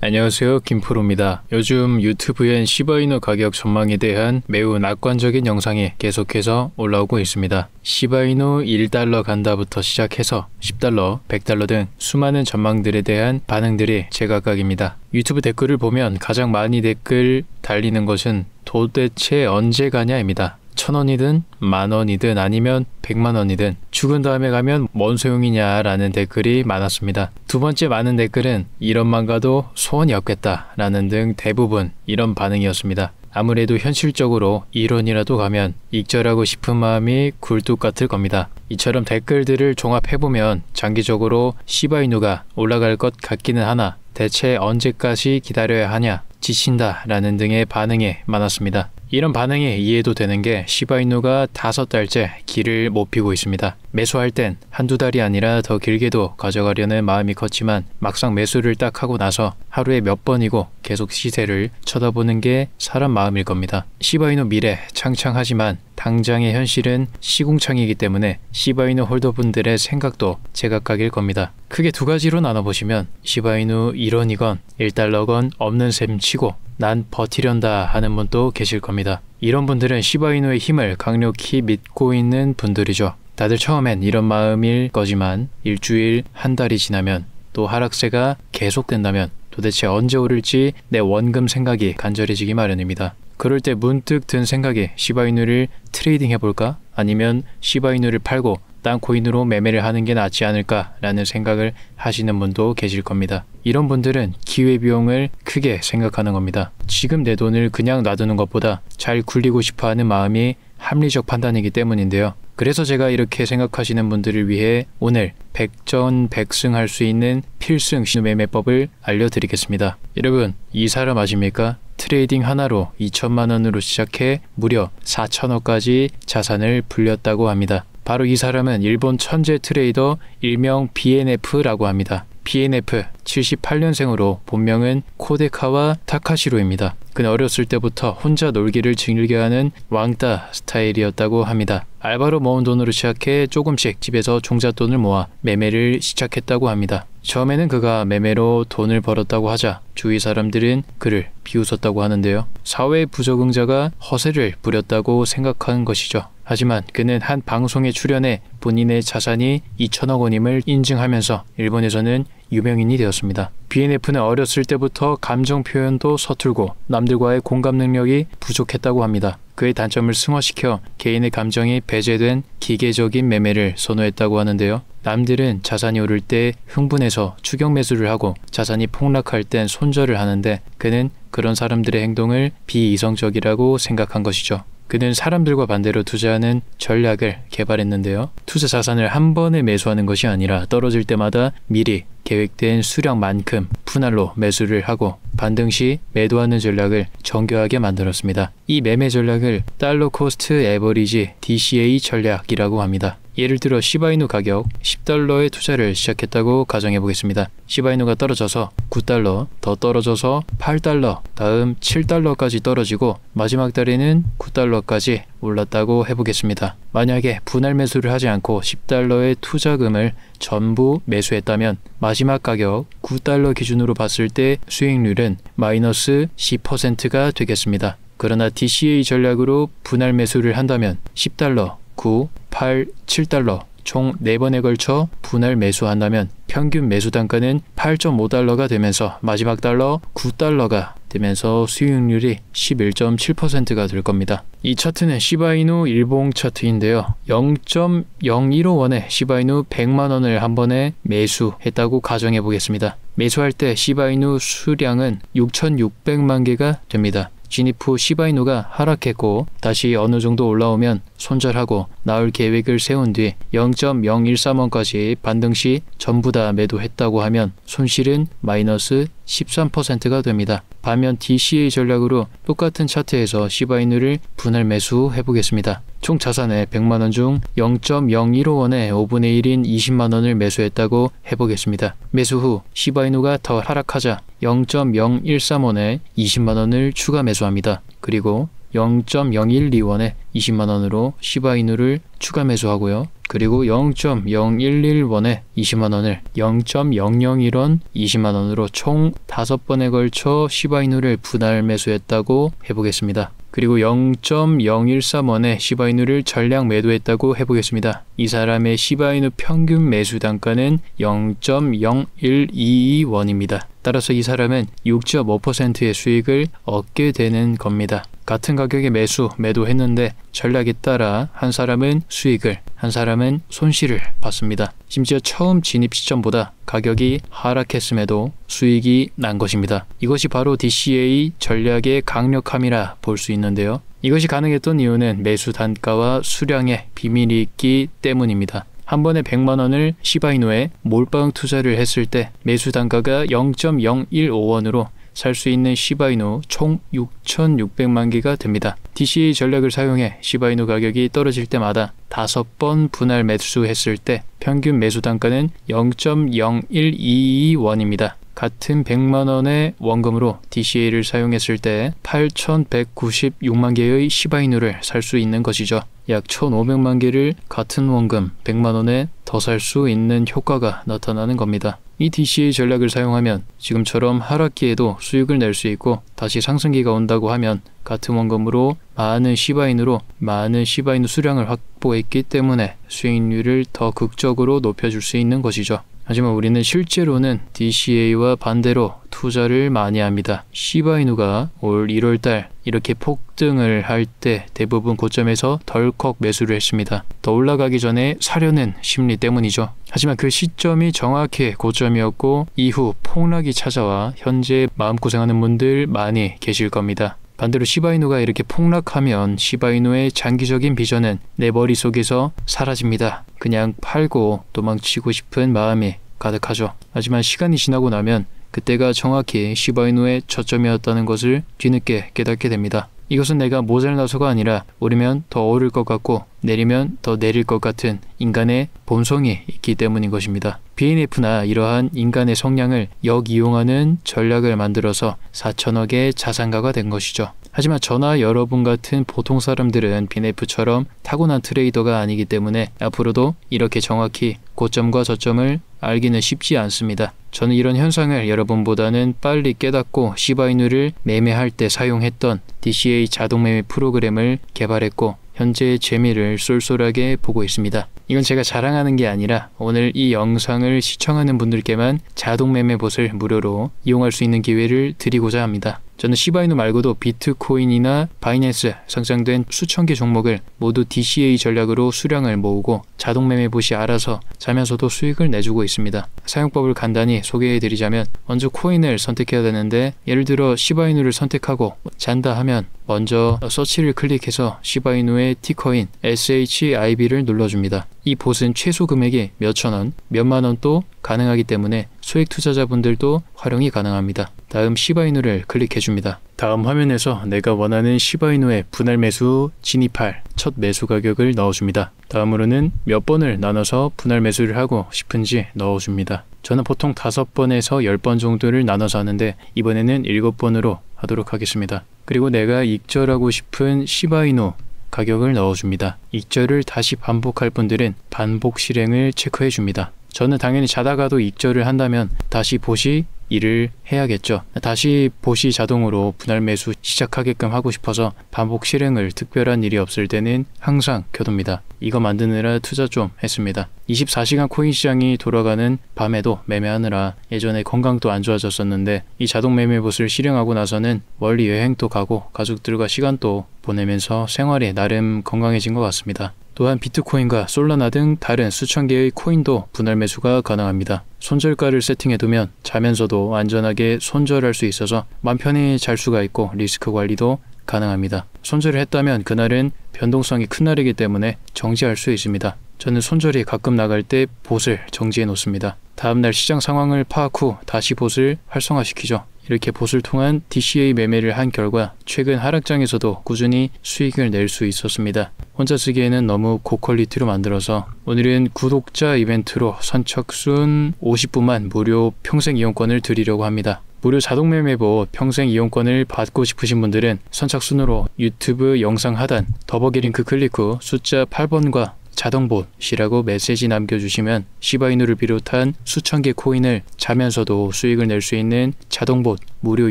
안녕하세요, 김프로입니다. 요즘 유튜브엔 시바이누 가격 전망에 대한 매우 낙관적인 영상이 계속해서 올라오고 있습니다. 시바이누 1달러 간다부터 시작해서 10달러, 100달러 등 수많은 전망들에 대한 반응들이 제각각입니다. 유튜브 댓글을 보면 가장 많이 댓글 달리는 것은 도대체 언제 가냐입니다. 1,000원이든 만원이든 아니면 100만원이든 죽은 다음에 가면 뭔 소용이냐 라는 댓글이 많았습니다. 두 번째 많은 댓글은 이런만 가도 소원이 없겠다 라는 등 대부분 이런 반응이었습니다. 아무래도 현실적으로 1원이라도 가면 익절하고 싶은 마음이 굴뚝 같을 겁니다. 이처럼 댓글들을 종합해보면 장기적으로 시바이누가 올라갈 것 같기는 하나 대체 언제까지 기다려야 하냐, 지친다 라는 등의 반응이 많았습니다. 이런 반응이 이해도 되는 게 시바이누가 5달째 길을 못 피고 있습니다. 매수할 땐 한두 달이 아니라 더 길게도 가져가려는 마음이 컸지만 막상 매수를 딱 하고 나서 하루에 몇 번이고 계속 시세를 쳐다보는 게 사람 마음일 겁니다. 시바이누 미래 창창하지만 당장의 현실은 시궁창이기 때문에 시바이누 홀더분들의 생각도 제각각일 겁니다. 크게 두 가지로 나눠보시면 시바이누 1원이건 1달러건 없는 셈 치고 난 버티련다 하는 분도 계실 겁니다. 이런 분들은 시바이누의 힘을 강력히 믿고 있는 분들이죠. 다들 처음엔 이런 마음일 거지만 일주일, 한 달이 지나면 또 하락세가 계속된다면 도대체 언제 오를지 내 원금 생각이 간절해지기 마련입니다. 그럴 때 문득 든 생각이 시바이누를 트레이딩 해볼까? 아니면 시바이누를 팔고 딴 코인으로 매매를 하는 게 낫지 않을까 라는 생각을 하시는 분도 계실 겁니다. 이런 분들은 기회비용을 크게 생각하는 겁니다. 지금 내 돈을 그냥 놔두는 것보다 잘 굴리고 싶어 하는 마음이 합리적 판단이기 때문인데요. 그래서 제가 이렇게 생각하시는 분들을 위해 오늘 백전백승할 수 있는 필승 매매법을 알려드리겠습니다. 여러분, 이 사람 아십니까? 트레이딩 하나로 2천만원으로 시작해 무려 4천억까지 자산을 불렸다고 합니다. 바로 이 사람은 일본 천재 트레이더 일명 BNF라고 합니다. BNF 78년생으로 본명은 코데카와 타카시로입니다. 그는 어렸을 때부터 혼자 놀기를 즐겨하는 왕따 스타일이었다고 합니다. 알바로 모은 돈으로 시작해 조금씩 집에서 종잣돈을 모아 매매를 시작했다고 합니다. 처음에는 그가 매매로 돈을 벌었다고 하자 주위 사람들은 그를 비웃었다고 하는데요. 사회 부적응자가 허세를 부렸다고 생각한 것이죠. 하지만 그는 한 방송에 출연해 본인의 자산이 2천억 원임을 인증하면서 일본에서는 유명인이 되었습니다. BNF는 어렸을 때부터 감정 표현도 서툴고 남들과의 공감 능력이 부족했다고 합니다. 그의 단점을 승화시켜 개인의 감정이 배제된 기계적인 매매를 선호했다고 하는데요. 남들은 자산이 오를 때 흥분해서 추격 매수를 하고 자산이 폭락할 땐 손절을 하는데 그는 그런 사람들의 행동을 비이성적이라고 생각한 것이죠. 그는 사람들과 반대로 투자하는 전략을 개발했는데요. 투자 자산을 한 번에 매수하는 것이 아니라 떨어질 때마다 미리 계획된 수량만큼 분할로 매수를 하고 반등 시 매도하는 전략을 정교하게 만들었습니다. 이 매매 전략을 달러 코스트 에버리지 DCA 전략이라고 합니다. 예를 들어 시바이누 가격 10달러에 투자를 시작했다고 가정해 보겠습니다. 시바이누가 떨어져서 9달러, 더 떨어져서 8달러, 다음 7달러까지 떨어지고 마지막 달에는 9달러까지 올랐다고 해보겠습니다. 만약에 분할 매수를 하지 않고 10달러의 투자금을 전부 매수했다면 마지막 가격 9달러 기준으로 봤을 때 수익률은 마이너스 10%가 되겠습니다. 그러나 DCA 전략으로 분할 매수를 한다면 10달러, 9, 8, 7달러 총 4번에 걸쳐 분할 매수한다면 평균 매수 단가는 8.5달러가 되면서 마지막 달러 9달러가 되면서 수익률이 11.7%가 될 겁니다. 이 차트는 시바이누 일봉 차트인데요. 0.015원에 시바이누 100만원을 한 번에 매수했다고 가정해 보겠습니다. 매수할 때 시바이누 수량은 6,600만 개가 됩니다. 진입 후 시바이누가 하락했고 다시 어느 정도 올라오면 손절하고 나올 계획을 세운 뒤 0.013원까지 반등 시 전부 다 매도했다고 하면 손실은 마이너스 13%가 됩니다. 반면 DCA 전략으로 똑같은 차트에서 시바이누를 분할 매수해 보겠습니다. 총 자산의 100만원 중 0.015원에 5분의 1인 20만원을 매수했다고 해보겠습니다. 매수 후 시바이누가 더 하락하자 0.013원에 20만원을 추가 매수합니다. 그리고 0.012원에 20만원으로 시바이누를 추가 매수하고요. 그리고 0.011원에 20만원을 0.001원 20만원으로 총 5번에 걸쳐 시바이누를 분할 매수했다고 해보겠습니다. 그리고 0.013원에 시바이누를 전량 매도했다고 해보겠습니다. 이 사람의 시바이누 평균 매수 단가는 0.0122원입니다. 따라서 이 사람은 6.5%의 수익을 얻게 되는 겁니다. 같은 가격에 매도했는데 전략에 따라 한 사람은 수익을, 한 사람은 손실을 봤습니다. 심지어 처음 진입 시점보다 가격이 하락했음에도 수익이 난 것입니다. 이것이 바로 DCA 전략의 강력함이라 볼 수 있는데요. 이것이 가능했던 이유는 매수 단가와 수량의 비밀이 있기 때문입니다. 한 번에 100만원을 시바이누에 몰빵 투자를 했을 때 매수 단가가 0.015원으로 살 수 있는 시바이누 총 6,600만 개가 됩니다. DCA 전략을 사용해 시바이누 가격이 떨어질 때마다 5번 분할 매수했을 때 평균 매수 단가는 0.01122원입니다. 같은 100만원의 원금으로 DCA를 사용했을 때 8,196만 개의 시바이누를 살 수 있는 것이죠. 약 1,500만 개를 같은 원금 100만원에 더 살 수 있는 효과가 나타나는 겁니다. 이 DCA 전략을 사용하면 지금처럼 하락기에도 수익을 낼 수 있고, 다시 상승기가 온다고 하면 같은 원금으로 많은 시바이누로 많은 시바이누 수량을 확보했기 때문에 수익률을 더 극적으로 높여줄 수 있는 것이죠. 하지만 우리는 실제로는 DCA와 반대로 투자를 많이 합니다. 시바이누가 올 1월달 이렇게 폭등을 할 때 대부분 고점에서 덜컥 매수를 했습니다. 더 올라가기 전에 사려는 심리 때문이죠. 하지만 그 시점이 정확히 고점이었고 이후 폭락이 찾아와 현재 마음고생하는 분들 많이 계실 겁니다. 반대로 시바이누가 이렇게 폭락하면 시바이누의 장기적인 비전은 내 머릿속에서 사라집니다. 그냥 팔고 도망치고 싶은 마음이 가득하죠. 하지만 시간이 지나고 나면 그때가 정확히 시바이누의 저점이었다는 것을 뒤늦게 깨닫게 됩니다. 이것은 내가 모자라서가 아니라 오르면 더 오를 것 같고 내리면 더 내릴 것 같은 인간의 본성이 있기 때문인 것입니다. BNF나 이러한 인간의 성향을 역이용하는 전략을 만들어서 4천억의 자산가가 된 것이죠. 하지만 저나 여러분 같은 보통 사람들은 BNF처럼 타고난 트레이더가 아니기 때문에 앞으로도 이렇게 정확히 고점과 저점을 알기는 쉽지 않습니다. 저는 이런 현상을 여러분보다는 빨리 깨닫고 시바이누를 매매할 때 사용했던 DCA 자동매매 프로그램을 개발했고 현재의 재미를 쏠쏠하게 보고 있습니다. 이건 제가 자랑하는 게 아니라 오늘 이 영상을 시청하는 분들께만 자동매매봇을 무료로 이용할 수 있는 기회를 드리고자 합니다. 저는 시바이누 말고도 비트코인이나 바이낸스 상장된 수천 개 종목을 모두 DCA 전략으로 수량을 모으고 자동매매봇이 알아서 자면서도 수익을 내주고 있습니다. 사용법을 간단히 소개해드리자면 먼저 코인을 선택해야 되는데, 예를 들어 시바이누를 선택하고 잔다 하면 먼저 서치를 클릭해서 시바이누의 티커인 SHIB를 눌러줍니다. 이 봇은 최소 금액이 몇천원, 몇만원 또 가능하기 때문에 소액 투자자분들도 활용이 가능합니다. 다음 시바이누를 클릭해줍니다. 다음 화면에서 내가 원하는 시바이누의 분할 매수 진입할 첫 매수 가격을 넣어줍니다. 다음으로는 몇 번을 나눠서 분할 매수를 하고 싶은지 넣어줍니다. 저는 보통 5번에서 10번 정도를 나눠서 하는데 이번에는 7번으로 하도록 하겠습니다. 그리고 내가 익절하고 싶은 시바이누 가격을 넣어줍니다. 익절을 다시 반복할 분들은 반복 실행을 체크해 줍니다. 저는 당연히 자다가도 익절을 한다면 다시 봇이 일을 해야겠죠. 다시 봇이 자동으로 분할 매수 시작하게끔 하고 싶어서 반복 실행을 특별한 일이 없을 때는 항상 켜둡니다. 이거 만드느라 투자 좀 했습니다. 24시간 코인 시장이 돌아가는 밤에도 매매하느라 예전에 건강도 안 좋아졌었는데 이 자동 매매봇을 실행하고 나서는 멀리 여행도 가고 가족들과 시간도 보내면서 생활이 나름 건강해진 것 같습니다. 또한 비트코인과 솔라나 등 다른 수천 개의 코인도 분할 매수가 가능합니다. 손절가를 세팅해두면 자면서도 안전하게 손절할 수 있어서 맘 편히 잘 수가 있고 리스크 관리도 가능합니다. 손절을 했다면 그날은 변동성이 큰 날이기 때문에 정지할 수 있습니다. 저는 손절이 가끔 나갈 때 봇을 정지해 놓습니다. 다음날 시장 상황을 파악 후 다시 봇을 활성화시키죠. 이렇게 봇을 통한 DCA 매매를 한 결과 최근 하락장에서도 꾸준히 수익을 낼 수 있었습니다. 혼자 쓰기에는 너무 고퀄리티로 만들어서 오늘은 구독자 이벤트로 선착순 50분만 무료 평생 이용권을 드리려고 합니다. 무료 자동매매봇 평생 이용권을 받고 싶으신 분들은 선착순으로 유튜브 영상 하단 더보기 링크 클릭 후 숫자 8번과 자동봇이라고 메시지 남겨주시면 시바이누를 비롯한 수천 개 코인을 자면서도 수익을 낼 수 있는 자동봇 무료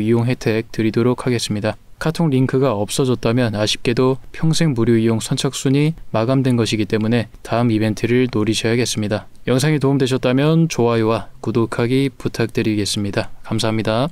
이용 혜택 드리도록 하겠습니다. 카톡 링크가 없어졌다면 아쉽게도 평생 무료 이용 선착순이 마감된 것이기 때문에 다음 이벤트를 노리셔야겠습니다. 영상이 도움되셨다면 좋아요와 구독하기 부탁드리겠습니다. 감사합니다.